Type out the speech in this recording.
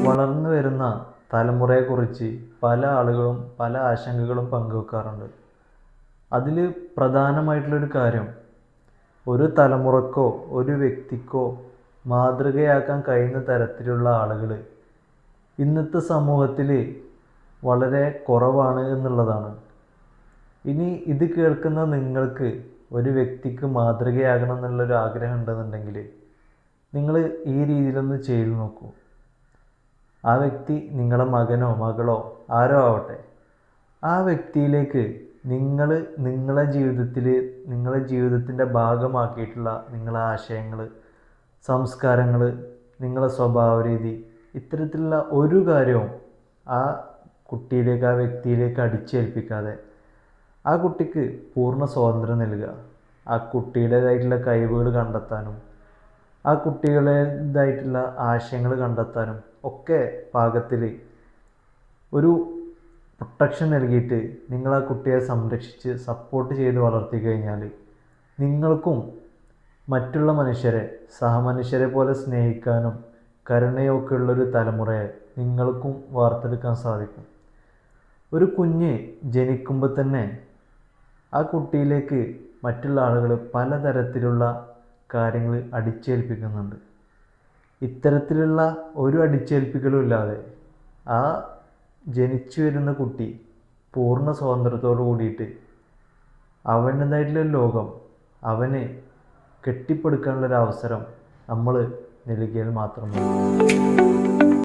വളർന്നു വരുന്ന തലമുറയെക്കുറിച്ച് പല ആളുകളും പല ആശങ്കകളും പങ്കുവെക്കാറുണ്ട്. അതിൽ പ്രധാനമായിട്ടുള്ളൊരു കാര്യം, ഒരു തലമുറക്കോ ഒരു വ്യക്തിക്കോ മാതൃകയാക്കാൻ കഴിയുന്ന തരത്തിലുള്ള ആളുകൾ ഇന്നത്തെ സമൂഹത്തിൽ വളരെ കുറവാണ് എന്നുള്ളതാണ്. ഇനി ഇത് കേൾക്കുന്ന നിങ്ങൾക്ക് ഒരു വ്യക്തിക്ക് മാതൃകയാകണം എന്നുള്ളൊരു ആഗ്രഹം ഉണ്ടെന്നുണ്ടെങ്കിൽ നിങ്ങൾ ഈ രീതിയിലൊന്ന് ചെയ്തു നോക്കൂ. ആ വ്യക്തി നിങ്ങളുടെ മകനോ മകളോ ആരോ ആവട്ടെ, ആ വ്യക്തിയിലേക്ക് നിങ്ങൾ നിങ്ങളുടെ ജീവിതത്തിൻ്റെ ഭാഗമാക്കിയിട്ടുള്ള നിങ്ങളുടെ ആശയങ്ങൾ, സംസ്കാരങ്ങൾ, നിങ്ങളുടെ സ്വഭാവ രീതി, ഇത്തരത്തിലുള്ള ഒരു കാര്യവും ആ കുട്ടിയിലേക്ക് ആ വ്യക്തിയിലേക്ക് അടിച്ചേൽപ്പിക്കാതെ ആ കുട്ടിക്ക് പൂർണ്ണ സ്വാതന്ത്ര്യം നൽകുക. ആ കുട്ടിയുടേതായിട്ടുള്ള കഴിവുകൾ കണ്ടെത്താനും ആ കുട്ടികളുടേതായിട്ടുള്ള ആശയങ്ങൾ കണ്ടെത്താനും ഒക്കെ പാകത്തിൽ ഒരു പ്രൊട്ടക്ഷൻ നൽകിയിട്ട് നിങ്ങൾ ആ കുട്ടിയെ സംരക്ഷിച്ച് സപ്പോർട്ട് ചെയ്ത് വളർത്തി കഴിഞ്ഞാൽ നിങ്ങൾക്കും മറ്റുള്ള മനുഷ്യരെ സഹമനുഷ്യരെ പോലെ സ്നേഹിക്കാനും കരുണയൊക്കെ ഉള്ളൊരു തലമുറയെ നിങ്ങൾക്കും വാർത്തെടുക്കാൻ സാധിക്കും. ഒരു കുഞ്ഞ് ജനിക്കുമ്പോൾ തന്നെ ആ കുട്ടിയിലേക്ക് മറ്റുള്ള ആളുകൾ പലതരത്തിലുള്ള കാര്യങ്ങൾ അടിച്ചേൽപ്പിക്കുന്നുണ്ട്. ഇത്തരത്തിലുള്ള ഒരു അടിച്ചേൽപ്പിക്കലും ഇല്ലാതെ ആ ജനിച്ചു വരുന്ന കുട്ടി പൂർണ്ണ സ്വാതന്ത്ര്യത്തോട് കൂടിയിട്ട് അവൻ്റേതായിട്ടുള്ള ലോകം അവന് കെട്ടിപ്പടുക്കാനുള്ളൊരവസരം നമ്മൾ നൽകിയാൽ മാത്രം മതി.